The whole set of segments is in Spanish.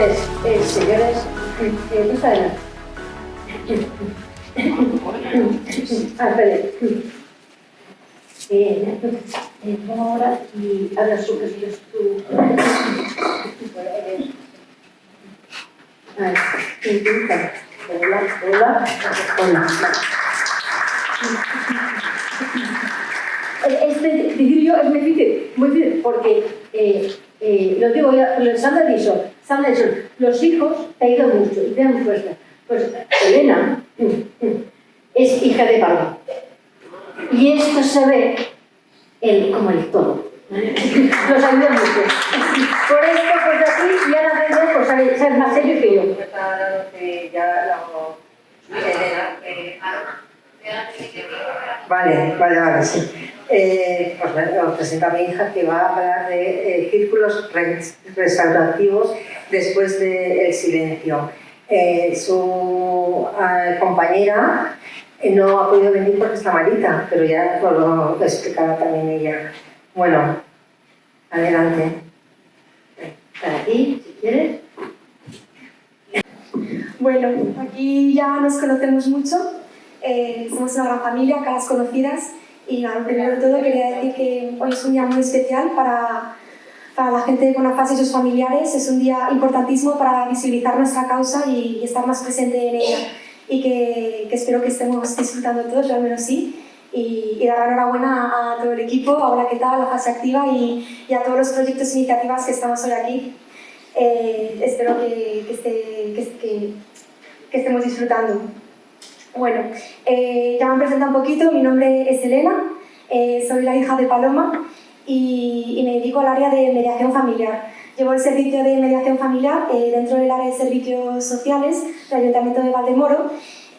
Entonces, señores, pues adelante. Espere. Ahora y hablas tú, que es tú. Hola. Decir yo es muy difícil, porque lo digo ya, Sandra ha dicho, los hijos te ayudan mucho y te dan fuerza. Pues Elena es hija de Pablo. Y esto se ve como el todo. Los ayuda mucho. Por esto, pues así, ya la veo, pues sabes más serio que yo. Vale, sí. Pues os presento a mi hija, que va a hablar de círculos restaurativos después del silencio. Su compañera no ha podido venir porque está malita, pero ya lo explicará también ella. Bueno, adelante. Para ti, si quieres. Bueno, aquí ya nos conocemos mucho. Somos una gran familia, caras conocidas. Y nada, primero de todo quería decir que hoy es un día muy especial para la gente con afasia y sus familiares. Es un día importantísimo para visibilizar nuestra causa y estar más presente en ella. Y que espero que estemos disfrutando todos, yo al menos sí. Y dar enhorabuena a todo el equipo, a Hola, ¿qué tal?, a la fase activa y a todos los proyectos e iniciativas que estamos hoy aquí. Espero que estemos disfrutando. Bueno, ya me presento un poquito, mi nombre es Elena, soy la hija de Paloma y me dedico al área de mediación familiar. Llevo el servicio de mediación familiar dentro del área de servicios sociales del Ayuntamiento de Valdemoro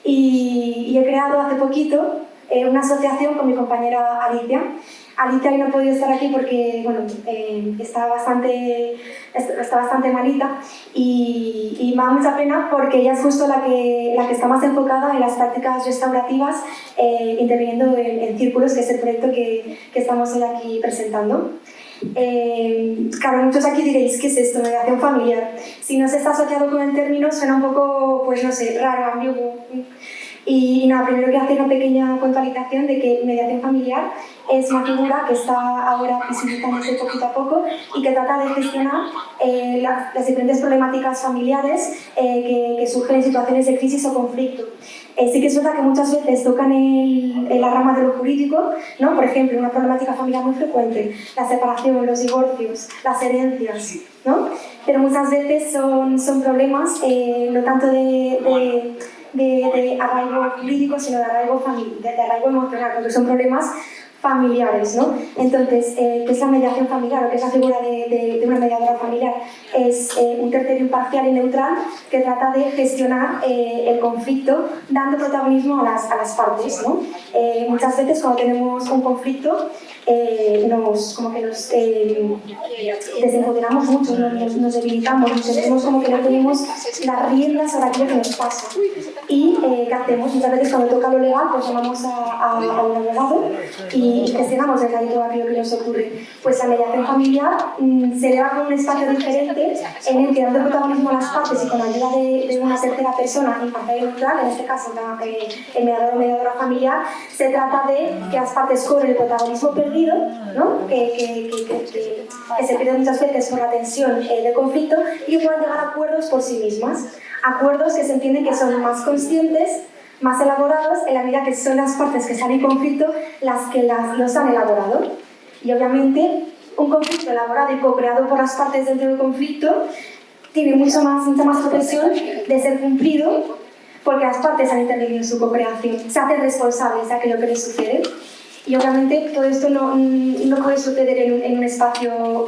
y he creado hace poquito una asociación con mi compañera Alicia. Alicia hoy no ha podido estar aquí porque bueno, está bastante malita y me da mucha pena porque ella es justo la que está más enfocada en las prácticas restaurativas, interviniendo en círculos, que es el proyecto que estamos hoy aquí presentando. Claro, muchos aquí diréis, ¿qué es esto? Mediación familiar. Si no se está asociado con el término suena un poco, pues no sé, raro, ambiguo. Y nada, primero quiero hacer una pequeña puntualización de que mediación familiar es una figura que está ahora visibilizándose poquito a poco y que trata de gestionar las diferentes problemáticas familiares que surgen en situaciones de crisis o conflicto. Sí que es verdad que muchas veces tocan en la rama de lo jurídico, ¿no? Por ejemplo, una problemática familiar muy frecuente, la separación, los divorcios, las herencias, ¿no? Pero muchas veces son problemas no tanto de arraigo jurídico, sino de arraigo emocional, porque son problemas familiares, ¿no? Entonces, ¿qué es la mediación familiar o qué es la figura de una mediadora familiar? Es un tercero imparcial y neutral que trata de gestionar el conflicto dando protagonismo a las partes, ¿no? Muchas veces cuando tenemos un conflicto nos desempoderamos mucho, nos debilitamos, nos sentimos como que no tenemos las riendas sobre aquello que nos pasa. Y ¿qué hacemos? Muchas veces cuando toca lo legal, pues llamamos a un abogado y gestionamos desde ahí todo aquello que nos ocurre. Pues la mediación familiar se le da con un espacio diferente en el que dando protagonismo a las partes y con la ayuda de una tercera persona imparcial y neutral, en este caso el mediador o mediadora familiar, se trata de que las partes cobren el protagonismo perdido, ¿no? que se pierde muchas veces por la tensión del conflicto y que puedan llegar a acuerdos por sí mismas. Acuerdos que se entienden que son más conscientes, más elaborados, en la medida que son las partes que están en conflicto las que los han elaborado. Y obviamente un conflicto elaborado y co-creado por las partes dentro del conflicto tiene mucha más propensión de ser cumplido porque las partes han intervenido en su co-creación, se hacen responsables de aquello que les sucede. Y obviamente todo esto no puede suceder en un espacio,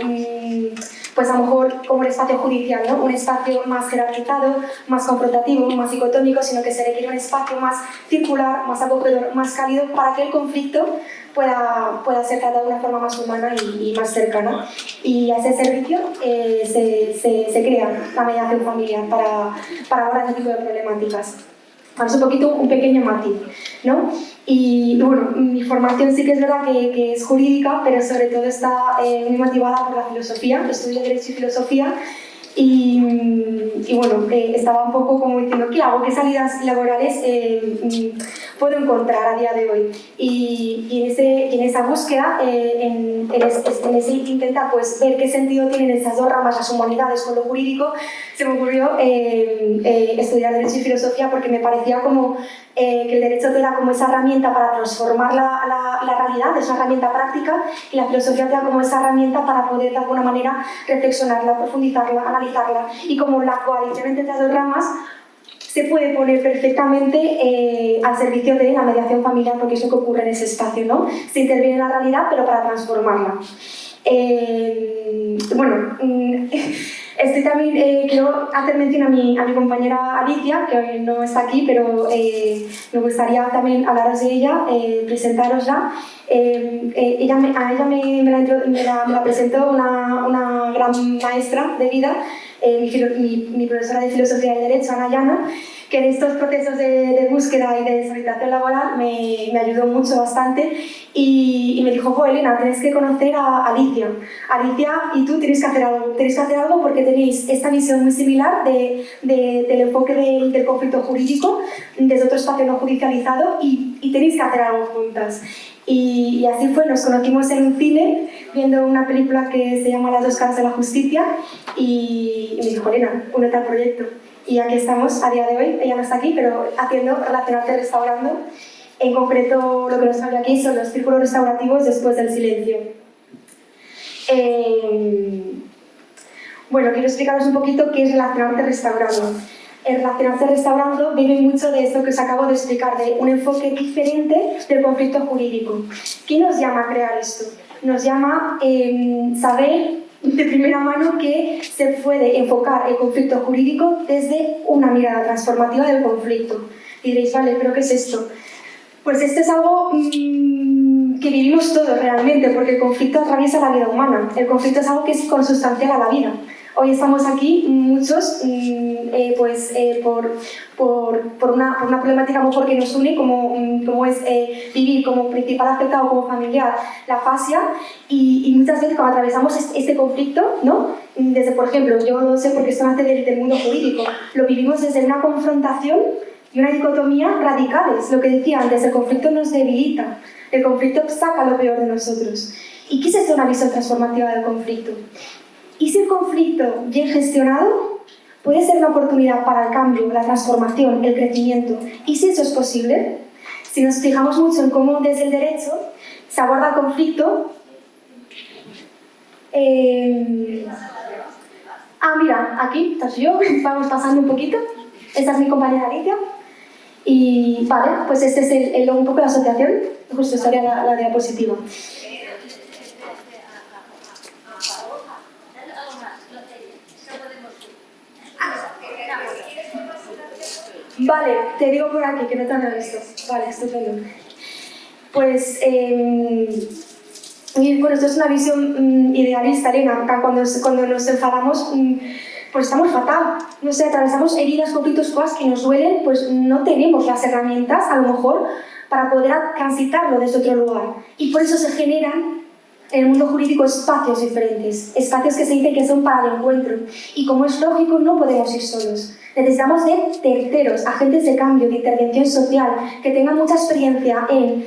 pues a lo mejor como el espacio judicial, ¿no? Un espacio más jerarquizado, más confrontativo, más dicotómico, sino que se requiere un espacio más circular, más acogedor, más cálido para que el conflicto pueda ser tratado de una forma más humana y más cercana. Y a ese servicio se crea la mediación familiar para abordar ese tipo de problemáticas. Vamos un pequeño matiz, ¿no? Y bueno, mi formación sí que es verdad que es jurídica, pero sobre todo está muy motivada por la filosofía. Estudio Derecho y Filosofía Y bueno, estaba un poco como diciendo, ¿qué hago? ¿Qué salidas laborales puedo encontrar a día de hoy? Y en esa búsqueda, en ese intentar pues, ver qué sentido tienen esas dos ramas, las humanidades con lo jurídico, se me ocurrió estudiar Derecho y Filosofía porque me parecía como que el derecho te da como esa herramienta para transformar la realidad, es una herramienta práctica, y la filosofía te da como esa herramienta para poder de alguna manera reflexionarla, profundizarla, analizarla, y como la coalición entre estas dos ramas se puede poner perfectamente al servicio de la mediación familiar, porque es lo que ocurre en ese espacio, ¿no? Se interviene en la realidad, pero para transformarla. Bueno, estoy también, quiero hacer mención a mi compañera Alicia, que hoy no está aquí, pero me gustaría también hablaros de ella, presentárosla. A ella me la presentó una gran maestra de vida, mi profesora de Filosofía y Derecho, Ana Llana, que en estos procesos de búsqueda y de desorientación laboral me ayudó mucho, bastante, y me dijo, jo, Elena, tienes que conocer a Alicia. Alicia y tú tenéis que hacer algo porque tenéis esta visión muy similar del enfoque del conflicto jurídico desde otro espacio no judicializado, y tenéis que hacer algo juntas. Y así fue, nos conocimos en un cine viendo una película que se llama Las dos caras de la justicia, y me dijo, Elena, únete al proyecto. Y aquí estamos a día de hoy, ella no está aquí, pero haciendo Relacionarte Restaurando. En concreto, lo que nos trae aquí son los círculos restaurativos después del silencio. Bueno, quiero explicaros un poquito qué es Relacionarte Restaurando. El Relacionarse Restaurando vive mucho de esto que os acabo de explicar, de un enfoque diferente del conflicto jurídico. ¿Qué nos llama a crear esto? Nos llama saber de primera mano que se puede enfocar el conflicto jurídico desde una mirada transformativa del conflicto. Y diréis, vale, ¿pero qué es esto? Pues esto es algo que vivimos todos realmente, porque el conflicto atraviesa la vida humana. El conflicto es algo que es consustancial a la vida. Hoy estamos aquí muchos por una problemática mejor que nos une, como es vivir como principal afectado, como familiar, la fascia, y muchas veces cuando atravesamos este conflicto, ¿no? Desde, por ejemplo, yo lo sé porque esto nace del mundo jurídico, lo vivimos desde una confrontación y una dicotomía radicales. Lo que decía antes, el conflicto nos debilita, el conflicto saca lo peor de nosotros. ¿Y qué es esto, una visión transformativa del conflicto? ¿Y si el conflicto bien gestionado puede ser una oportunidad para el cambio, la transformación, el crecimiento? ¿Y si eso es posible? Si nos fijamos mucho en cómo desde el derecho se aborda el conflicto... mira, aquí estás yo, vamos pasando un poquito. Esta es mi compañera Alicia. Y vale, pues este es un poco la asociación, justo estaría la diapositiva. Vale, te digo por aquí, que no te han visto. Vale, estupendo. Pues, bueno, esto es una visión idealista, Elena. Cuando nos enfadamos, pues estamos fatal. No sé, atravesamos heridas, conflictos, cosas que nos duelen, pues no tenemos las herramientas, a lo mejor, para poder transitarlo desde otro lugar. Y por eso se generan en el mundo jurídico espacios diferentes, espacios que se dicen que son para el encuentro. Y como es lógico, no podemos ir solos. Necesitamos de terceros, agentes de cambio, de intervención social, que tengan mucha experiencia en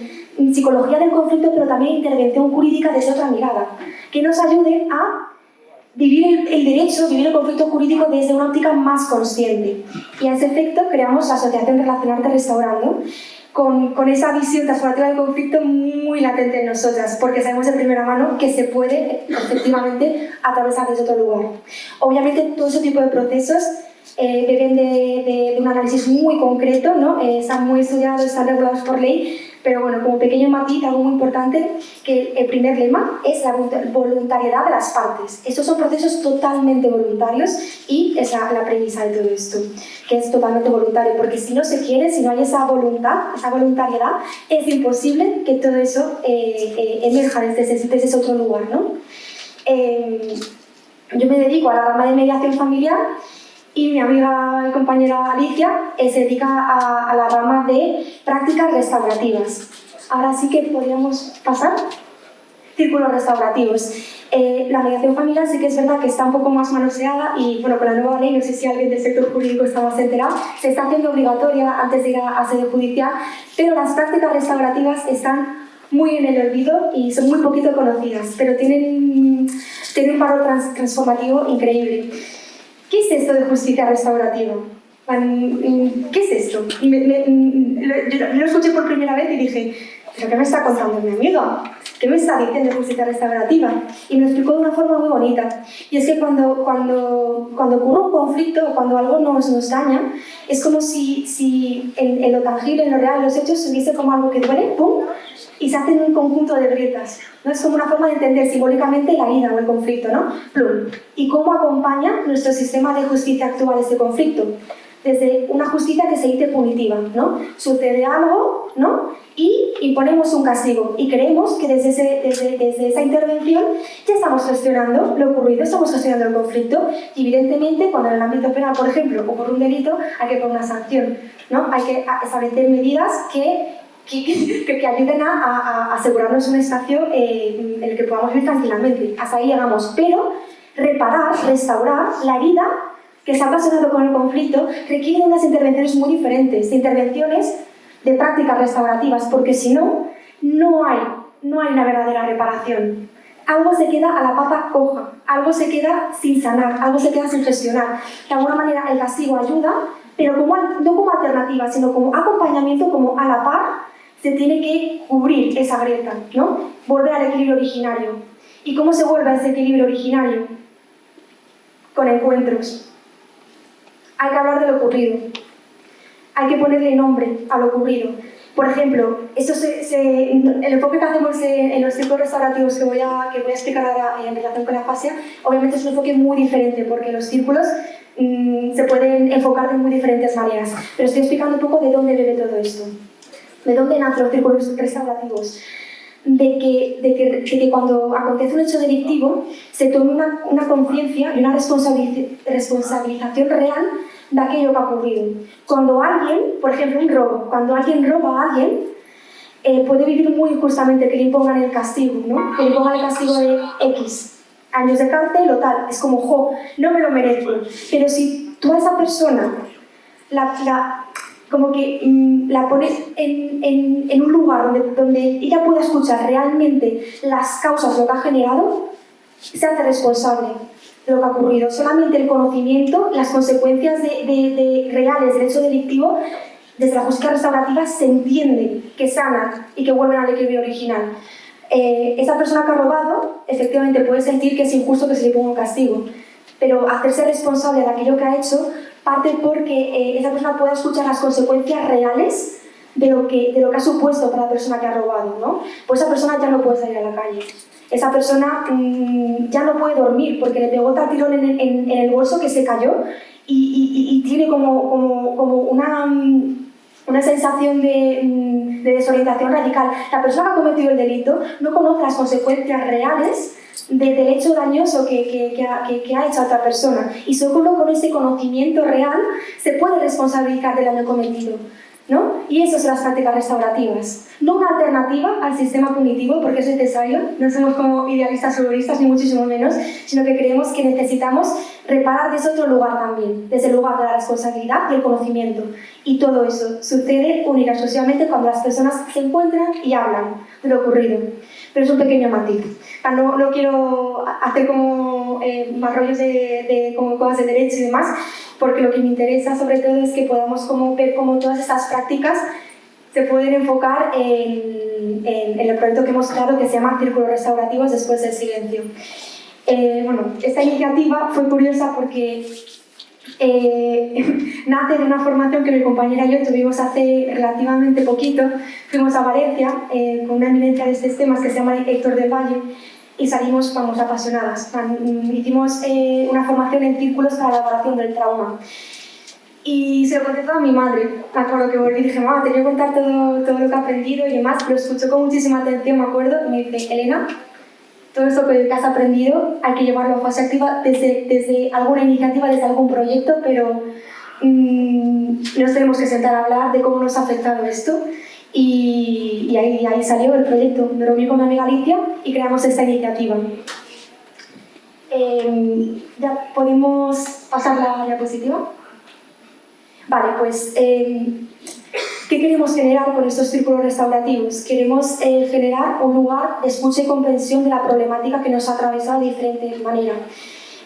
psicología del conflicto, pero también intervención jurídica desde otra mirada, que nos ayude a vivir el derecho, vivir el conflicto jurídico desde una óptica más consciente. Y a ese efecto creamos la Asociación Relacionarte Restaurando, con esa visión transformativa del conflicto muy latente en nosotras, porque sabemos de primera mano que se puede efectivamente atravesar desde otro lugar. Obviamente todo ese tipo de procesos deben de un análisis muy concreto, ¿no? Están muy estudiados, están regulados por ley, pero bueno, como pequeño matiz, algo muy importante, que el primer lema es la voluntariedad de las partes. Estos son procesos totalmente voluntarios y es la premisa de todo esto, que es totalmente voluntario, porque si no se quiere, si no hay esa voluntad, esa voluntariedad, es imposible que todo eso emerja desde ese otro lugar, ¿no? Yo me dedico a la rama de mediación familiar, y mi amiga y compañera Alicia se dedica a la rama de prácticas restaurativas. Ahora sí que podríamos pasar. círculos restaurativos. La mediación familiar sí que es verdad que está un poco más manoseada y, bueno, con la nueva ley, no sé si alguien del sector jurídico está más enterado, se está haciendo obligatoria antes de ir a sede judicial, pero las prácticas restaurativas están muy en el olvido y son muy poquito conocidas, pero tienen un valor transformativo increíble. ¿Qué es esto de justicia restaurativa? ¿Qué es esto? Yo lo escuché por primera vez y dije, ¿pero qué me está contando mi amiga? ¿Qué me está diciendo justicia restaurativa? Y me lo explicó de una forma muy bonita. Y es que cuando ocurre un conflicto o cuando algo nos daña, es como si en lo tangible, en lo real, en los hechos, se hubiese como algo que duele, ¡pum!, y se hacen un conjunto de grietas, ¿no? Es como una forma de entender simbólicamente la herida o el conflicto, ¿no? ¡Plum! ¿Y cómo acompaña nuestro sistema de justicia actual este conflicto? Desde una justicia que se dice punitiva, ¿no? Sucede algo, ¿no? Y imponemos un castigo. Y creemos que desde esa intervención ya estamos gestionando lo ocurrido, estamos gestionando el conflicto. Y evidentemente, cuando en el ámbito penal, por ejemplo, ocurre un delito, hay que poner una sanción, ¿no? Hay que establecer medidas que ayuden a asegurarnos un espacio en el que podamos vivir tranquilamente. Hasta ahí llegamos. Pero reparar, restaurar la herida que se ha ocasionado con el conflicto requiere unas intervenciones muy diferentes, de intervenciones de prácticas restaurativas, porque si no, no hay una verdadera reparación. Algo se queda a la pata coja, algo se queda sin sanar, algo se queda sin gestionar. De alguna manera el castigo ayuda, pero no como alternativa, sino como acompañamiento, como a la par, se tiene que cubrir esa grieta, ¿no? Volver al equilibrio originario. ¿Y cómo se vuelve a ese equilibrio originario? Con encuentros. Hay que hablar de lo ocurrido. Hay que ponerle nombre a lo ocurrido. Por ejemplo, el enfoque que hacemos en los círculos restaurativos que voy a explicar ahora en relación con la fascia, obviamente es un enfoque muy diferente, porque los círculos se pueden enfocar de muy diferentes maneras. Pero estoy explicando un poco de dónde bebe todo esto. ¿De dónde nacen los círculos restaurativos? De que cuando acontece un hecho delictivo se tome una conciencia y una responsabilización real de aquello que ha ocurrido. Cuando alguien, por ejemplo, un robo, cuando alguien roba a alguien, puede vivir muy injustamente que le impongan el castigo, ¿no? Que le impongan el castigo de X años de cárcel o tal. Es como, jo, no me lo merezco. Pero si tú a esa persona como que la pones en un lugar donde ella pueda escuchar realmente las causas de lo que ha generado, se hace responsable de lo que ha ocurrido. Solamente el conocimiento, las consecuencias reales del hecho delictivo, desde la justicia restaurativa se entiende que sanan y que vuelven al equilibrio original. Esa persona que ha robado, efectivamente puede sentir que es injusto que se le ponga un castigo, pero hacerse responsable de aquello que ha hecho parte porque esa persona pueda escuchar las consecuencias reales de lo que ha supuesto para la persona que ha robado, ¿no? Pues esa persona ya no puede salir a la calle. Esa persona ya no puede dormir porque le pegó tal tirón en el bolso que se cayó y tiene como una sensación de desorientación radical. La persona que ha cometido el delito no conoce las consecuencias reales del hecho dañoso que ha hecho a otra persona, y solo con ese conocimiento real se puede responsabilizar del daño cometido, ¿no? Y eso son las prácticas restaurativas, no una alternativa al sistema punitivo, porque es necesario, no somos como idealistas o humoristas ni muchísimo menos, sino que creemos que necesitamos reparar desde otro lugar también, desde el lugar de la responsabilidad y el conocimiento, y todo eso sucede única y exclusivamente cuando las personas se encuentran y hablan de lo ocurrido. Pero es un pequeño matiz. No quiero hacer como más rollos de como cosas de derecho y demás, porque lo que me interesa sobre todo es que podamos como ver cómo todas estas prácticas se pueden enfocar en el proyecto que hemos creado, que se llama Círculos Restaurativos después del silencio. Bueno, esta iniciativa fue curiosa porque nace de una formación que mi compañera y yo tuvimos hace relativamente poquito. Fuimos a Valencia con una eminencia de estos temas que se llama Héctor del Valle y salimos, vamos, apasionadas. Hicimos una formación en círculos para la elaboración del trauma. Y se lo conté todo a mi madre. Me acuerdo que volví y dije, mamá, te voy a contar todo lo que he aprendido y demás. Lo escuchó con muchísima atención, me acuerdo, y me dice, Elena, todo esto que has aprendido hay que llevarlo a fase activa desde alguna iniciativa, desde algún proyecto, pero nos tenemos que sentar a hablar de cómo nos ha afectado esto y y ahí salió el proyecto. Me reuní con mi amiga Alicia y creamos esta iniciativa. ¿Ya podemos pasar la diapositiva? Vale, pues, ¿qué queremos generar con estos círculos restaurativos? Queremos generar un lugar de escucha y comprensión de la problemática que nos ha atravesado de diferentes maneras.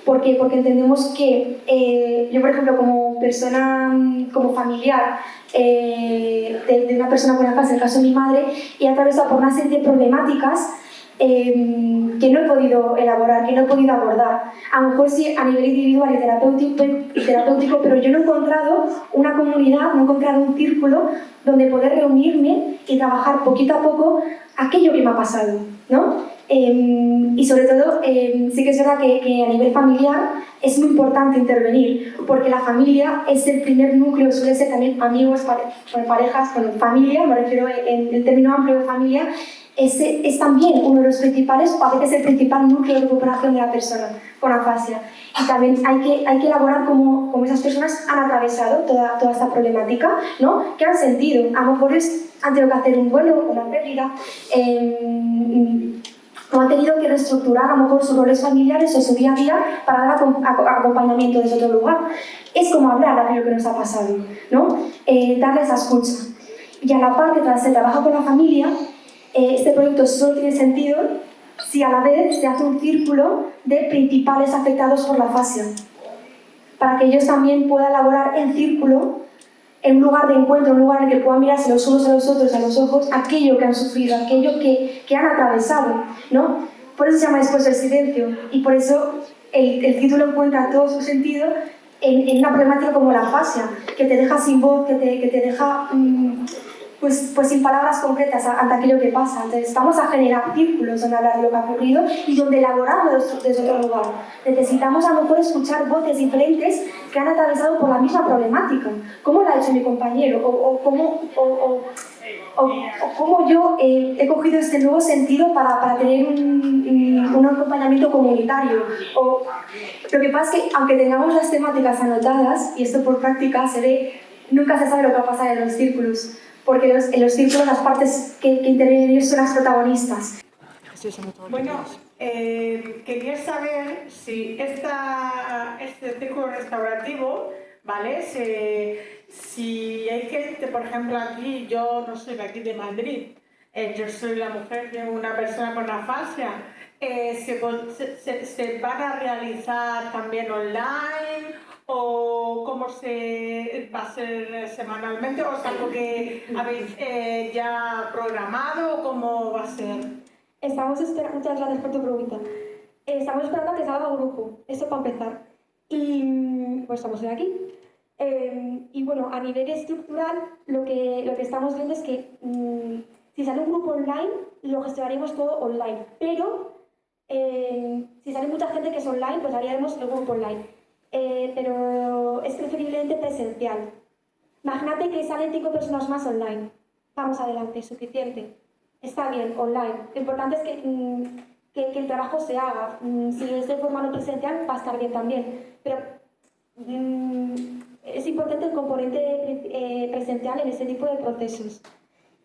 ¿Por qué? Porque entendemos que yo, por ejemplo, como persona, como familiar de una persona con AFAS, en el caso de mi madre, he atravesado por una serie de problemáticas que no he podido elaborar, que no he podido abordar. A lo mejor sí a nivel individual y terapéutico, pero yo no he encontrado una comunidad, no he encontrado un círculo donde poder reunirme y trabajar poquito a poco aquello que me ha pasado, ¿no? Y sobre todo, sí que es verdad que a nivel familiar es muy importante intervenir, porque la familia es el primer núcleo, suele ser también amigos, parejas, familia, me refiero en el término amplio de familia, es también uno de los principales, o a veces el principal núcleo de recuperación de la persona con afasia. Y también hay que elaborar cómo esas personas han atravesado toda esta problemática, ¿no? ¿Qué han sentido? A lo mejor han tenido que hacer un duelo, una pérdida, o han tenido que reestructurar a lo mejor sus roles familiares o su día a día para dar acompañamiento desde otro lugar. Es como hablar de aquello que nos ha pasado, ¿no? Darle esa escucha. Y a la par que se trabaja con la familia, este proyecto solo tiene sentido si a la vez se hace un círculo de principales afectados por la afasia, para que ellos también puedan elaborar en círculo, en un lugar de encuentro, un lugar en el que puedan mirarse los unos a los otros, a los ojos, aquello que han sufrido, aquello que han atravesado, ¿no? Por eso se llama Después del silencio, y por eso el título encuentra todo su sentido en una problemática como la afasia, que te deja sin voz, que te deja pues sin palabras concretas ante aquello que pasa. Entonces vamos a generar círculos donde hablar de lo que ha ocurrido y donde elaborarlo desde otro lugar. Necesitamos a lo mejor escuchar voces diferentes que han atravesado por la misma problemática. ¿Cómo lo ha hecho mi compañero? O cómo yo he cogido este nuevo sentido para tener un acompañamiento comunitario. Lo que pasa es que, aunque tengamos las temáticas anotadas, y esto por práctica se ve, nunca se sabe lo que va a pasar en los círculos, porque en los círculos las partes que intervienen son las protagonistas. Bueno, quería saber si este círculo restaurativo, ¿vale? Si hay gente, por ejemplo, aquí, yo no soy de aquí de Madrid, yo soy la mujer de una persona con afasia, ¿se van a realizar también online? ¿O cómo va a ser semanalmente? ¿O es algo que habéis ya programado? ¿O cómo va a ser? Estamos esperando, muchas gracias por tu pregunta. Estamos esperando a que salga un grupo, eso para empezar. Y pues estamos aquí. Y bueno, a nivel estructural, lo que estamos viendo es que si sale un grupo online, lo gestionaremos todo online. Pero si sale mucha gente que es online, pues haríamos el grupo online. Pero es preferiblemente presencial. Imagínate que salen 5 personas más online. Vamos adelante, suficiente. Está bien, online. Lo importante es que el trabajo se haga. Si es de forma no presencial, va a estar bien también. Pero es importante el componente presencial en ese tipo de procesos.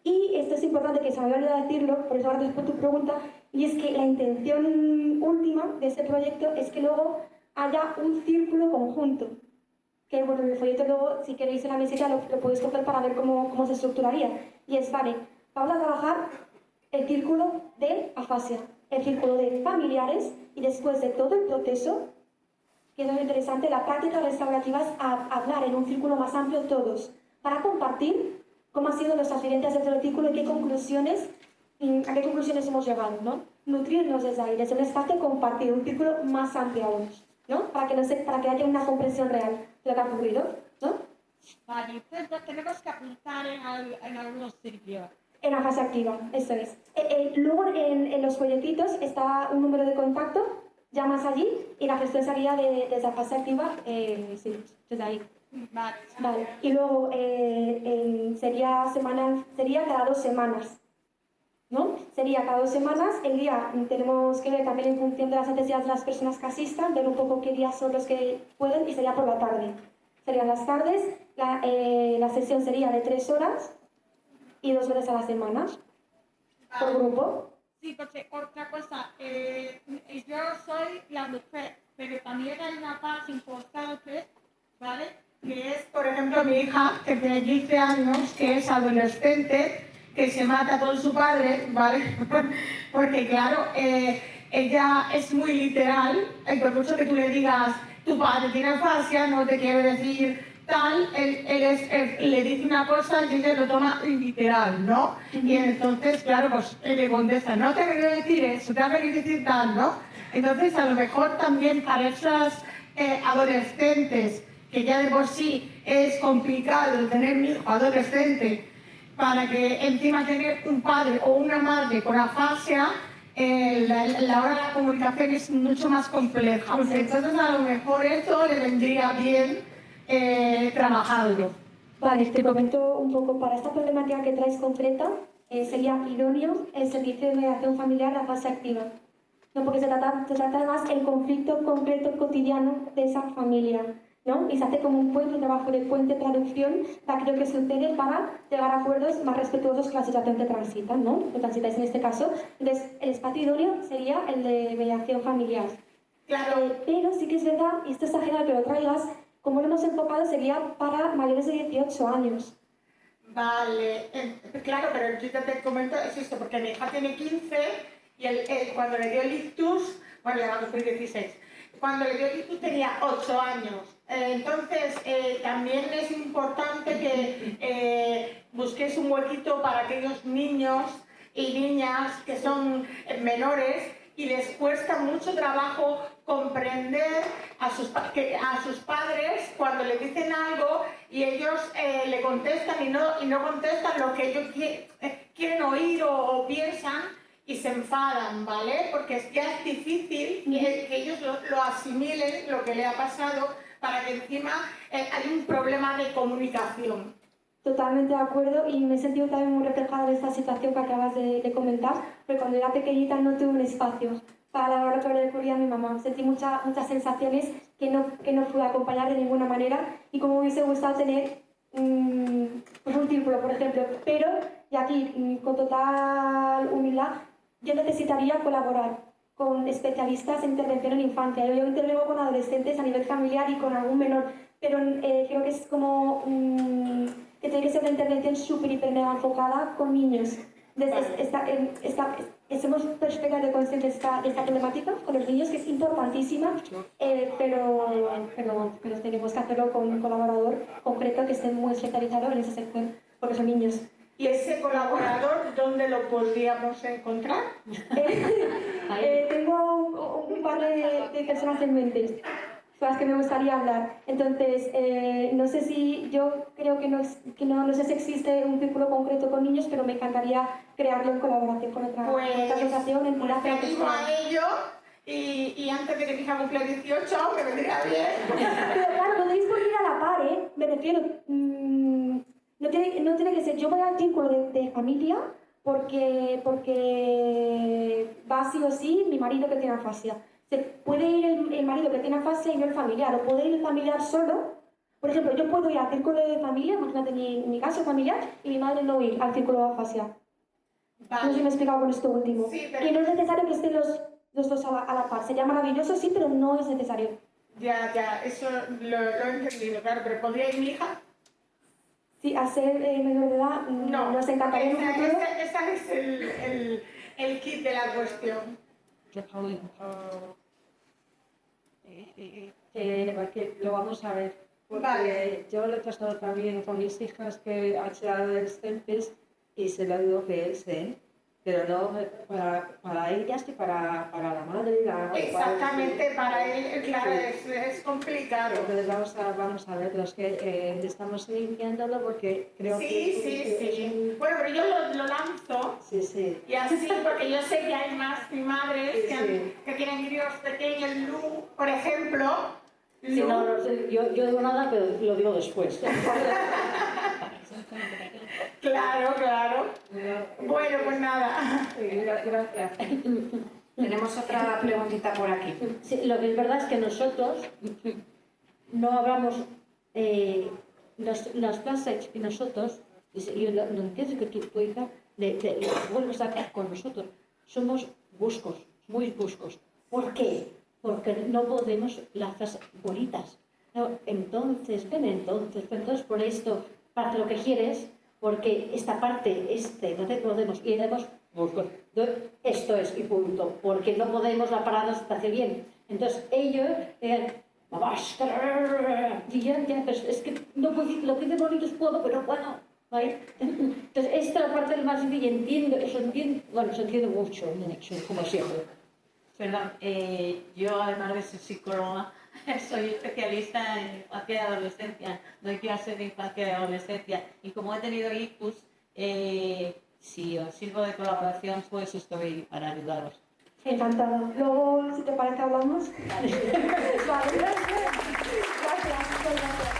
Y esto es importante, que se me había olvidado decirlo, por eso ahora respondo tu pregunta, y es que la intención última de este proyecto es que luego haya un círculo conjunto. Que bueno, en el folleto luego, si queréis en la mesita, lo podéis coger para ver cómo se estructuraría. Y es, vale, vamos a trabajar el círculo de afasia, el círculo de familiares, y después de todo el proceso, que es lo interesante, la práctica restaurativa es hablar en un círculo más amplio todos, para compartir cómo han sido nuestras vivencias dentro del círculo y a qué conclusiones hemos llegado, ¿no? Nutrirnos desde ahí, desde un espacio compartido, un círculo más amplio aún, ¿no? Para que haya una comprensión real de lo que ha ocurrido, ¿no? Vale, entonces nos tenemos que apuntar en algunos sitios. En la fase activa, eso es. Luego en los folletitos está un número de contacto, llamas allí y la gestión sería desde la fase activa, sí, desde ahí. Vale. Y luego sería cada 2 semanas, ¿no? Sería cada 2 semanas. El día tenemos que ver también en función de las necesidades de las personas que asistan, ver un poco qué días son los que pueden, y sería por la tarde. Serían las tardes, la sesión sería de 3 horas y 2 veces a la semana. por grupo. Sí, porque otra cosa, yo soy la mujer, pero también hay una parte importante, ¿vale? Que es, por ejemplo, mi hija, que tiene 15 años, que es adolescente, que se mata con su padre, ¿vale? Porque, claro, ella es muy literal, y por mucho que tú le digas, tu padre tiene afasia, no te quiere decir tal, él le dice una cosa y ella lo toma literal, ¿no? Y entonces, claro, pues él le contesta, no te quiero decir eso, te ha querido decir tal, ¿no? Entonces, a lo mejor también para esas adolescentes, que ya de por sí es complicado tener un hijo adolescente, para que encima tener un padre o una madre con afasia, la hora de la comunicación es mucho más compleja. Entonces, a lo mejor eso le vendría bien trabajarlo. Vale, te comento un poco, para esta problemática que traes concreta, sería idóneo el servicio de mediación familiar a fase activa. No, porque se trata además el conflicto concreto cotidiano de esa familia, ¿no? Y se hace como un puente, un trabajo de puente, traducción, de aquello que sucede para llegar a acuerdos más respetuosos con la situación que transitan, ¿no? Que transitáis en este caso. Entonces, el espacio idóneo sería el de mediación familiar. Claro. Pero sí que es verdad, y esto es genial que lo traigas, como lo hemos enfocado sería para mayores de 18 años. Vale, claro, pero yo te comento, es esto, porque mi hija tiene 15 y cuando le dio el ictus, bueno, ya va a cumplir 16, cuando le dio el ictus tenía 8 años. Entonces, también es importante que busques un huequito para aquellos niños y niñas que son menores y les cuesta mucho trabajo comprender a sus padres cuando le dicen algo y ellos le contestan y no contestan lo que ellos quieren oír o piensan y se enfadan, ¿vale? Porque ya es difícil que ellos lo asimilen, lo que le ha pasado, para que encima hay un problema de comunicación. Totalmente de acuerdo, y me he sentido también muy reflejada en esta situación que acabas de comentar, porque cuando era pequeñita no tuve un espacio para hablar lo que le ocurría a mi mamá. Sentí muchas sensaciones que no pude acompañar de ninguna manera, y como me hubiese gustado tener pues un círculo, por ejemplo. Pero, y aquí, con total humildad, yo necesitaría colaborar con especialistas en intervención en infancia. Yo intervengo con adolescentes a nivel familiar y con algún menor, pero creo que es como que tiene que ser una intervención súper, hiper, mega enfocada con niños. Somos perfectamente conscientes de esta problemática con los niños, que es importantísima, pero tenemos que hacerlo con un colaborador concreto que esté muy especializado en ese sector, porque son niños. ¿Y ese colaborador dónde lo podríamos encontrar? Tengo un par de personas en mente con las que me gustaría hablar. Entonces, no sé si yo creo que no sé si existe un círculo concreto con niños, pero me encantaría crearlo en colaboración con otra asociación, entidad. Te animo a ello y antes de que mi hija cumpla 18 me vendría bien. Pero claro, podéis poner a la par, ¿eh? Me refiero, no tiene que ser, yo voy al círculo de familia porque va sí o sí mi marido que tiene afasia. Se puede ir el marido que tiene afasia y no el familiar, o puede ir el familiar solo. Por ejemplo, yo puedo ir al círculo de familia, imagínate mi caso familiar, y mi madre no ir al círculo de afasia. Vale. No sé si me he explicado con esto último. Sí, pero... Y no es necesario que estén los dos a la par. Sería maravilloso, sí, pero no es necesario. Ya, eso lo he entendido, claro, pero ¿podría ir mi hija? Sí, a ser menor de edad, no, nos encantaría en un futuro. Ese es el kit de la cuestión. Que lo vamos a ver, porque vale. Yo lo he pasado también con mis hijas que han sido adolescentes y sé lo digo que es, pero no para ellas y para la madre. Exactamente, para él, claro, es complicado. Entonces vamos a ver, los que estamos viéndolo porque creo que... Sí. Bueno, pero yo lo lanzo. Sí. Y así, porque yo sé que hay más madres que tienen críos pequeños, Lu, por ejemplo. Sí, no, yo digo nada, pero lo digo después. Claro. Bueno, pues nada. Gracias. Tenemos otra preguntita por aquí. Sí, lo que es verdad es que nosotros no hablamos las clases y nosotros, y yo lo entiendo que tu hija vuelves acá con nosotros. Somos buscos, muy buscos. ¿Por qué? Porque no podemos lazas bonitas. No, entonces por esto, para lo que quieres, porque esta parte, no te podemos, y debemos buscar. Esto es y punto, porque no podemos, la parada se hace bien. Entonces ellos, ya, pero es que no puedo, lo que de bonitos puedo, pero bueno, ¿vale? Entonces esta es la parte del más y entiendo, eso entiendo, bueno, se entiende mucho, como siempre. Perdón, yo además de ser psicóloga, soy especialista en infancia y adolescencia, doy clases de infancia y adolescencia y como he tenido hijos, si os sirvo de colaboración, pues estoy para ayudaros. Encantada. Luego, si te parece, hablamos. Vale. Vale, gracias. Gracias.